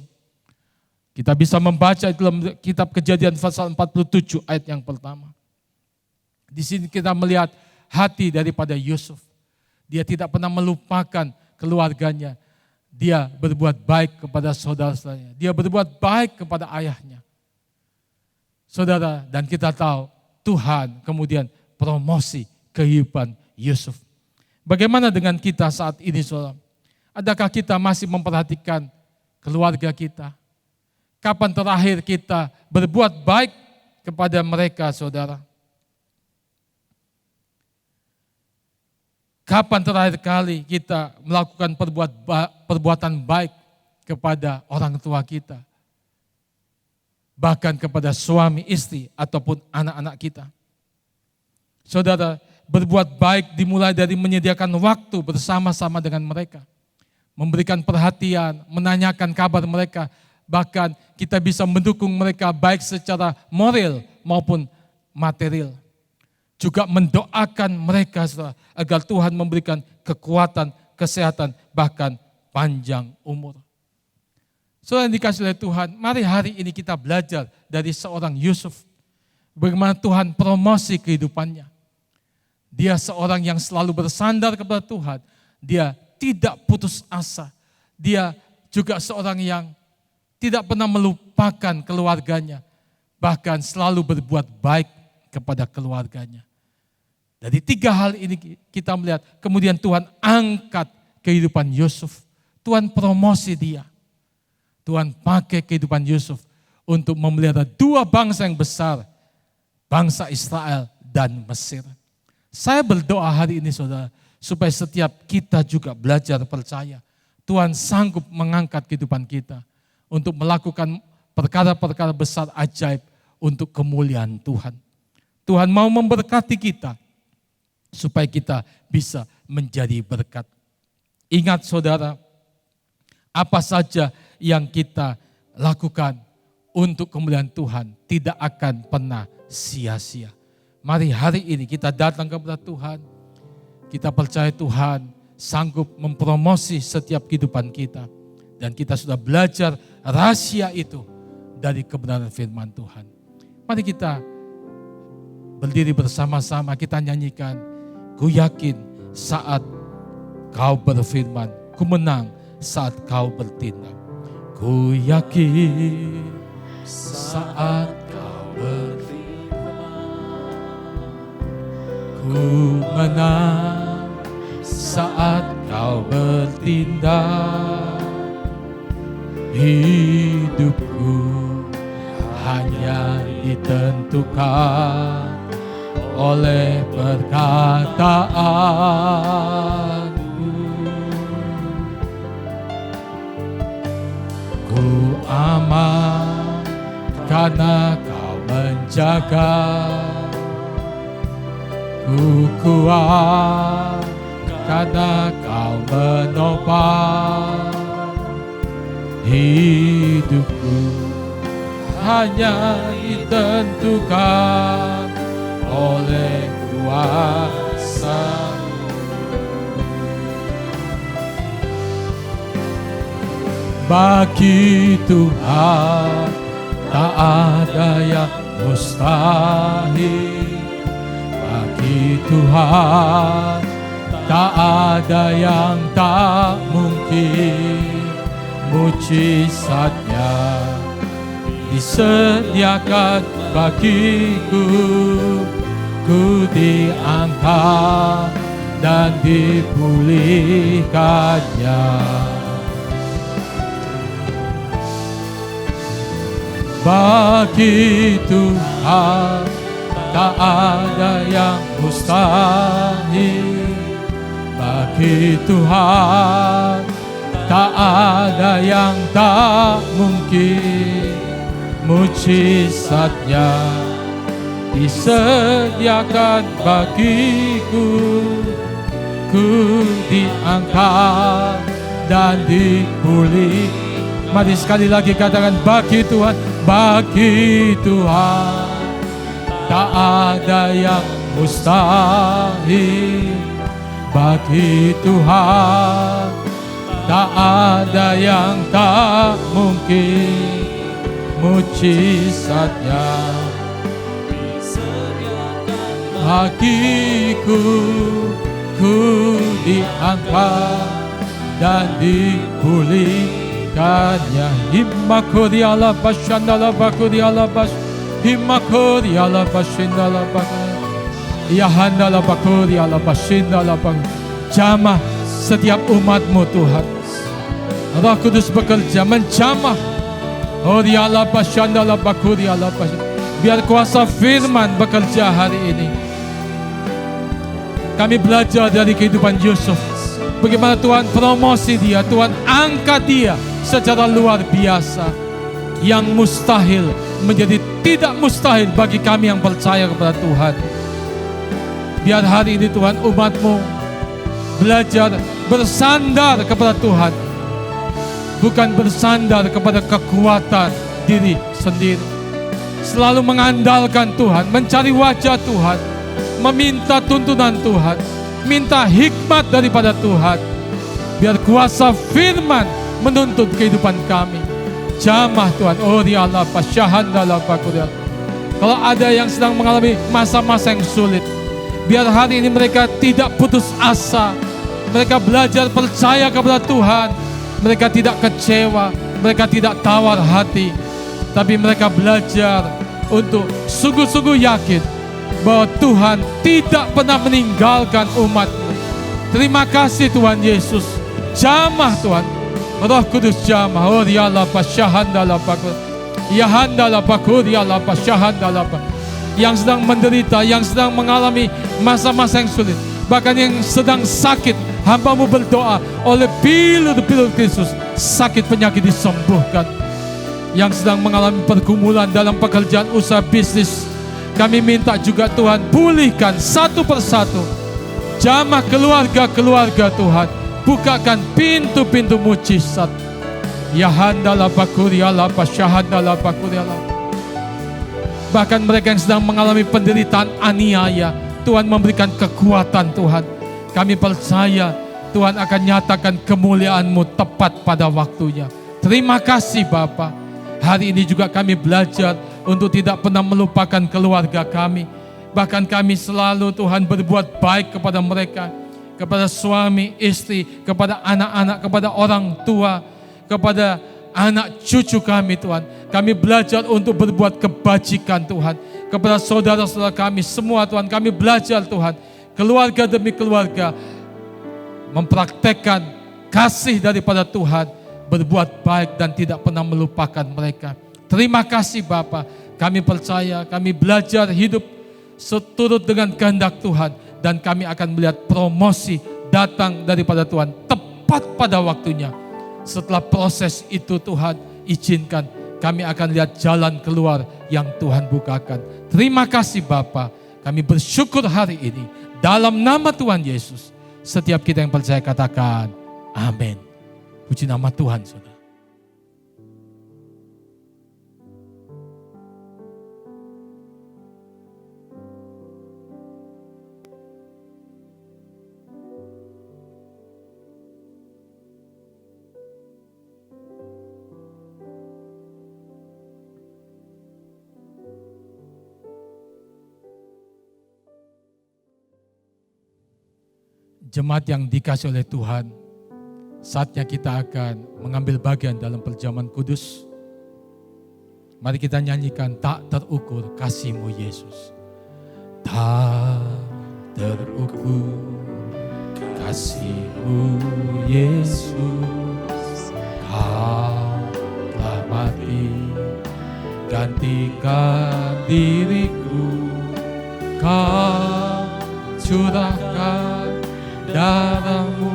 Kita bisa membaca dalam kitab Kejadian pasal 47 ayat yang pertama. Di sini kita melihat hati daripada Yusuf. Dia tidak pernah melupakan keluarganya. Dia berbuat baik kepada saudara-saudaranya. Dia berbuat baik kepada ayahnya. Saudara, dan kita tahu Tuhan kemudian promosi kehidupan Yusuf. Bagaimana dengan kita saat ini, saudara? Adakah kita masih memperhatikan keluarga kita? Kapan terakhir kita berbuat baik kepada mereka, saudara? Kapan terakhir kali kita melakukan perbuatan baik kepada orang tua kita? Bahkan kepada suami, istri, ataupun anak-anak kita. Saudara, berbuat baik dimulai dari menyediakan waktu bersama-sama dengan mereka. Memberikan perhatian, menanyakan kabar mereka. Bahkan kita bisa mendukung mereka baik secara moral maupun material. Juga mendoakan mereka agar Tuhan memberikan kekuatan, kesehatan, bahkan panjang umur. Saudara yang dikasihi oleh Tuhan, mari hari ini kita belajar dari seorang Yusuf. Bagaimana Tuhan promosi kehidupannya. Dia seorang yang selalu bersandar kepada Tuhan. Dia tidak putus asa. Dia juga seorang yang tidak pernah melupakan keluarganya. Bahkan selalu berbuat baik kepada keluarganya. Dari 3 hal ini kita melihat, kemudian Tuhan angkat kehidupan Yusuf. Tuhan promosi dia. Tuhan pakai kehidupan Yusuf untuk memelihara 2 bangsa yang besar. Bangsa Israel dan Mesir. Saya berdoa hari ini, saudara, supaya setiap kita juga belajar percaya. Tuhan sanggup mengangkat kehidupan kita untuk melakukan perkara-perkara besar ajaib untuk kemuliaan Tuhan. Tuhan mau memberkati kita supaya kita bisa menjadi berkat. Ingat saudara, apa saja yang kita lakukan untuk kemuliaan Tuhan tidak akan pernah sia-sia. Mari hari ini kita datang kepada Tuhan. Kita percaya Tuhan sanggup mempromosi setiap kehidupan kita. Dan kita sudah belajar rahasia itu dari kebenaran firman Tuhan. Mari kita berdiri bersama-sama, kita nyanyikan. Ku yakin saat kau berfirman, ku menang saat kau bertindak. Ku yakin saat kau berfirman, ku menang saat kau bertindak. Hidupku hanya ditentukan oleh perkataanmu. Ku aman karena kau menjaga. Ku kuat karena kau menopang. Hidupku hanya ditentukan oleh kuasa-Mu. Bagi Tuhan tak ada yang mustahil. Bagi Tuhan tak ada yang tak mungkin. Mujizatnya disediakan bagiku, ku diangkat dan dipulihkannya. Bagi Tuhan tak ada yang mustahil. Bagi Tuhan tak ada yang tak mungkin. Mujizatnya disediakan bagiku, ku diangkat dan dipulih. Mari sekali lagi katakan, bagi Tuhan, bagi Tuhan tak ada yang mustahil. Bagi Tuhan tak ada yang tak mungkin. Mujizatnya bagiku, ku diangkat dan dipulihkannya. Himmakuri ala bashandala bakuri ala bas, himmakuri ala bashandala bakuri, yahandala bakuri ala bashandala bakuri. Jamah setiap umat-Mu Tuhan. Roh Kudus bekerja menjamah. Oh diala bashandala bakuri ala bas. Biar kuasa firman bekerja hari ini. Kami belajar dari kehidupan Yusuf, bagaimana Tuhan promosi dia, Tuhan angkat dia secara luar biasa. Yang mustahil menjadi tidak mustahil bagi kami yang percaya kepada Tuhan. Biar hari ini Tuhan, umat-Mu belajar bersandar kepada Tuhan, bukan bersandar kepada kekuatan diri sendiri. Selalu mengandalkan Tuhan, mencari wajah Tuhan, meminta tuntunan Tuhan, minta hikmat daripada Tuhan. Biar kuasa firman menuntut kehidupan kami. Jamah Tuhan, oh diallah pasyahandallah pakudal. Kalau ada yang sedang mengalami masa-masa yang sulit, biar hari ini mereka tidak putus asa. Mereka belajar percaya kepada Tuhan. Mereka tidak kecewa, mereka tidak tawar hati, tapi mereka belajar untuk sungguh-sungguh yakin bahwa Tuhan tidak pernah meninggalkan umat-Mu. Terima kasih Tuhan Yesus. Jamah Tuhan, Roh Kudus jamah. Oh diallah pasyahandallah pakudal, yahandallah pakudal pasyahandallah. Yang sedang menderita, yang sedang mengalami masa-masa yang sulit, bahkan yang sedang sakit, hamba-Mu berdoa oleh pilur-pilur Kristus, sakit penyakit disembuhkan. Yang sedang mengalami pergumulan dalam pekerjaan, usaha, bisnis, kami minta juga Tuhan pulihkan satu persatu. Jamah keluarga-keluarga Tuhan, bukakan pintu-pintu mujizat. Yahandala bakuri ala pasyahandala bakuri ala. Bahkan mereka yang sedang mengalami penderitaan aniaya, Tuhan memberikan kekuatan Tuhan. Kami percaya Tuhan akan nyatakan kemuliaan-Mu tepat pada waktunya. Terima kasih Bapa. Hari ini juga kami belajar untuk tidak pernah melupakan keluarga kami. Bahkan kami selalu Tuhan berbuat baik kepada mereka, kepada suami, istri, kepada anak-anak, kepada orang tua, kepada anak cucu kami Tuhan. Kami belajar untuk berbuat kebajikan Tuhan. Kepada saudara-saudara kami semua Tuhan, kami belajar Tuhan, keluarga demi keluarga, mempraktekkan kasih daripada Tuhan, berbuat baik dan tidak pernah melupakan mereka. Terima kasih Bapa. Kami percaya, kami belajar hidup seturut dengan kehendak Tuhan, dan kami akan melihat promosi datang daripada Tuhan tepat pada waktunya. Setelah proses itu Tuhan izinkan, kami akan lihat jalan keluar yang Tuhan bukakan. Terima kasih Bapa. Kami bersyukur hari ini dalam nama Tuhan Yesus. Setiap kita yang percaya katakan amin. Puji nama Tuhan saudara. Jemaat yang dikasih oleh Tuhan, saatnya kita akan mengambil bagian dalam perjamuan kudus. Mari kita nyanyikan tak terukur kasih-Mu Yesus. Tak terukur kasih-Mu Yesus, Kau telah mati gantikan diriku, Kau curahkan darah-Mu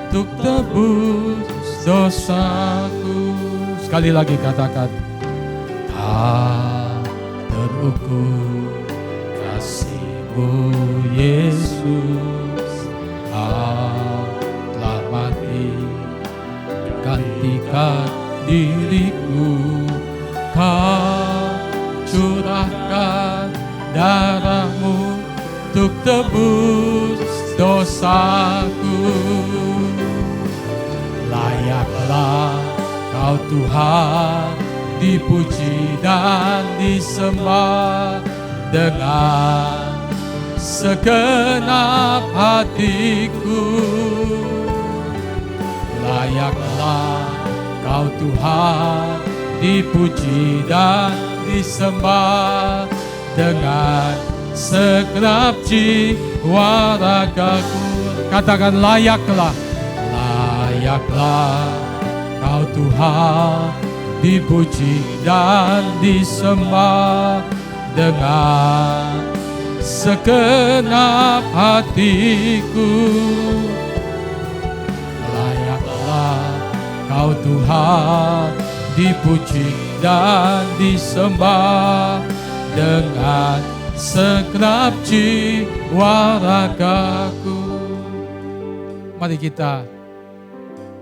untuk tebus dosaku. Sekali lagi katakan, tak terukur kasih-Mu Yesus, Kau telah mati gantikan diriku, Kau curahkan darah-Mu untuk tebus dosaku. Layaklah Kau Tuhan dipuji dan disembah dengan segenap hatiku. Layaklah Kau Tuhan dipuji dan disembah dengan segenap jiwa ragaku. Katakan layaklah, layaklah Kau Tuhan dipuji dan disembah dengan segenap hatiku. Layaklah Kau Tuhan dipuji dan disembah dengan segenap jiwa ragaku. Mari kita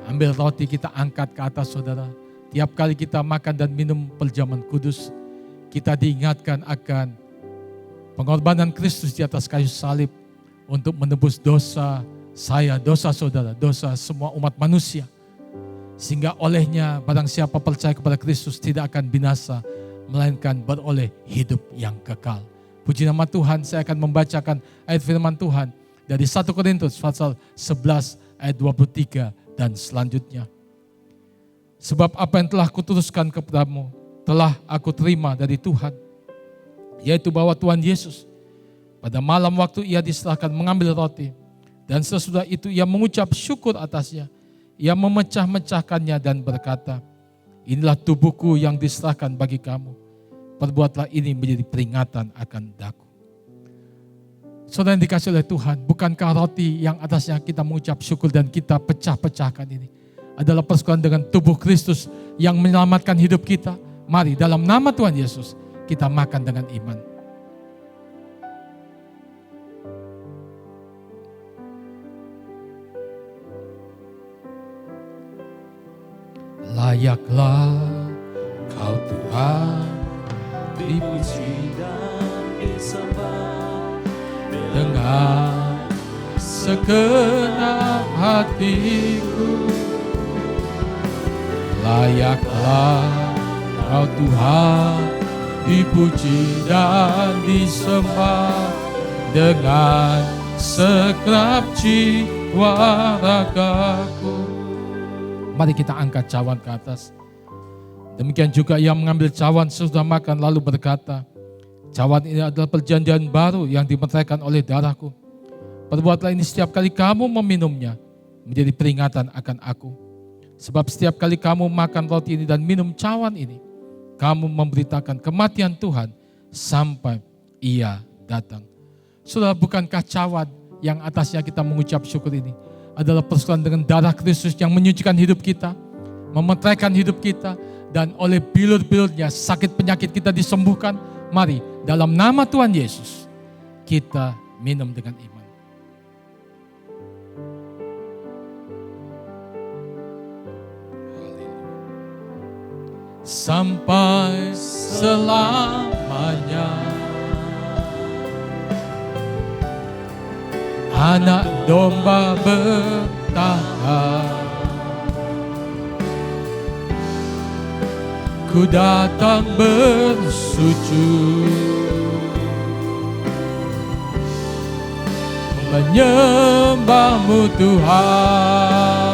ambil roti, kita angkat ke atas saudara. Tiap kali kita makan dan minum perjamuan kudus, kita diingatkan akan pengorbanan Kristus di atas kayu salib untuk menebus dosa saya, dosa saudara, dosa semua umat manusia. Sehingga olehnya barang siapa percaya kepada Kristus tidak akan binasa, melainkan beroleh hidup yang kekal. Puji nama Tuhan, saya akan membacakan ayat firman Tuhan dari 1 Korintus pasal 11 ayat 23 dan selanjutnya. Sebab apa yang telah kuteruskan kepadamu telah aku terima dari Tuhan, yaitu bahwa Tuhan Yesus pada malam waktu ia diserahkan mengambil roti, dan sesudah itu ia mengucap syukur atasnya, ia memecah-mecahkannya dan berkata, inilah tubuhku yang diserahkan bagi kamu. Perbuatlah ini menjadi peringatan akan daku. Saudara yang dikasih oleh Tuhan, bukankah roti yang atasnya kita mengucap syukur dan kita pecah-pecahkan ini adalah persekutuan dengan tubuh Kristus yang menyelamatkan hidup kita? Mari dalam nama Tuhan Yesus kita makan dengan iman. Layaklah Kau Tuhan dipuji dan disembah dengan segenap hatiku. Layaklah Kau Tuhan dipuji dan disembah dengan segenap jiwa ragaku. Mari kita angkat cawan ke atas. Demikian juga ia mengambil cawan sesudah makan lalu berkata, cawan ini adalah perjanjian baru yang dimeteraikan oleh darahku. Perbuatlah ini setiap kali kamu meminumnya menjadi peringatan akan aku. Sebab setiap kali kamu makan roti ini dan minum cawan ini, kamu memberitakan kematian Tuhan sampai ia datang. Saudara, bukankah cawan yang atasnya kita mengucap syukur ini adalah persekutuan dengan darah Kristus yang menyucikan hidup kita, memeteraikan hidup kita, dan oleh bilur-bilurnya sakit penyakit kita disembuhkan. Mari dalam nama Tuhan Yesus kita minum dengan iman. Sampai selamanya anak domba bertahan. Ku datang bersujud menyembah menyembah-Mu Tuhan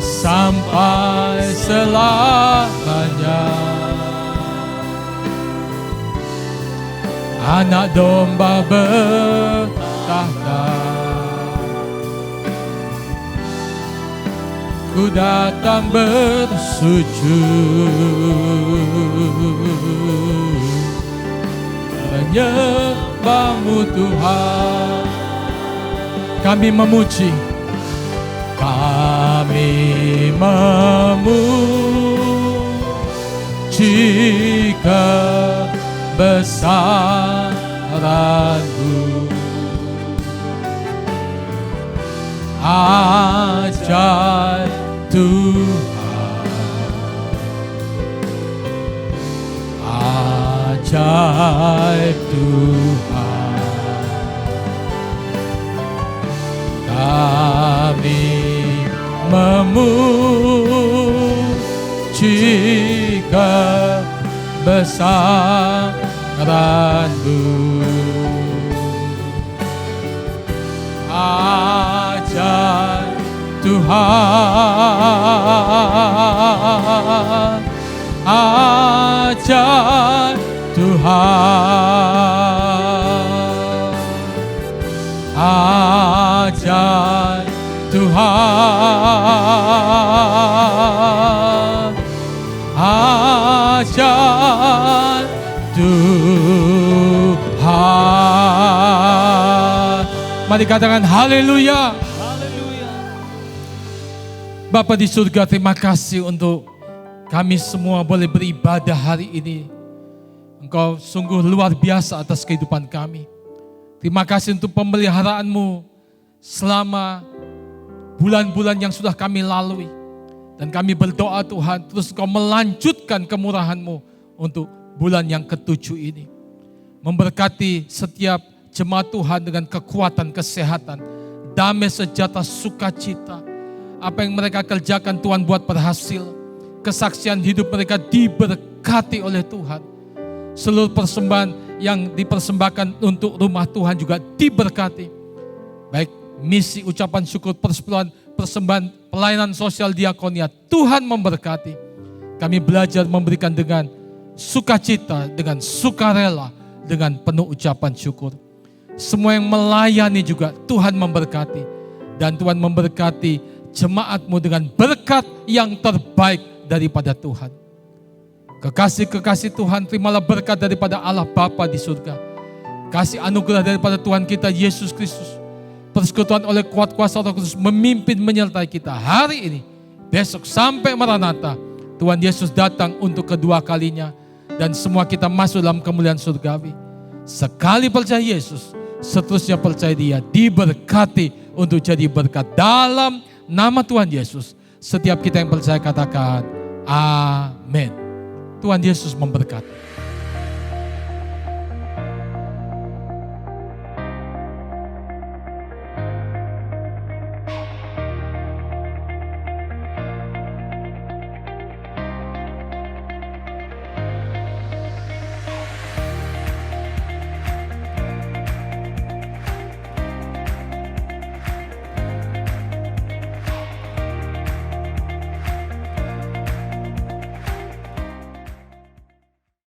sampai selamanya. Anak domba bertahta, ku datang bersujud menyembah-Mu Tuhan. Kami memuji, kami memuji kebesaran-Mu. Ajaib Tuhan, ajaib Tuhan. Kami memuji kebesaran-Mu. Ajaib Tuhan, ajaib Tuhan, ajaib Tuhan, ajaib Tuhan. Mari katakan haleluya. Bapa di surga, terima kasih untuk kami semua boleh beribadah hari ini. Engkau sungguh luar biasa atas kehidupan kami. Terima kasih untuk pemeliharaan-Mu selama bulan-bulan yang sudah kami lalui. Dan kami berdoa Tuhan, terus Engkau melanjutkan kemurahan-Mu untuk bulan yang ke-7 ini. Memberkati setiap jemaat Tuhan dengan kekuatan, kesehatan, damai, sejahtera, sukacita. Apa yang mereka kerjakan Tuhan buat berhasil. Kesaksian hidup mereka diberkati oleh Tuhan. Seluruh persembahan yang dipersembahkan untuk rumah Tuhan juga diberkati. Baik misi, ucapan syukur, persepuluhan, persembahan, pelayanan sosial, diakonia. Tuhan memberkati. Kami belajar memberikan dengan sukacita, dengan sukarela, dengan penuh ucapan syukur. Semua yang melayani juga Tuhan memberkati. Dan Tuhan memberkati jemaat-Mu dengan berkat yang terbaik daripada Tuhan. Kekasih-kekasih Tuhan, terimalah berkat daripada Allah Bapa di surga. Kasih anugerah daripada Tuhan kita Yesus Kristus. Persekutuan oleh kuat kuasa Roh Kudus memimpin menyertai kita hari ini, besok sampai Maranatha. Tuhan Yesus datang untuk kedua kalinya. Dan semua kita masuk dalam kemuliaan surgawi. Sekali percaya Yesus, seterusnya percaya Dia, diberkati untuk jadi berkat dalam nama Tuhan Yesus. Setiap kita yang percaya katakan amin. Tuhan Yesus memberkati.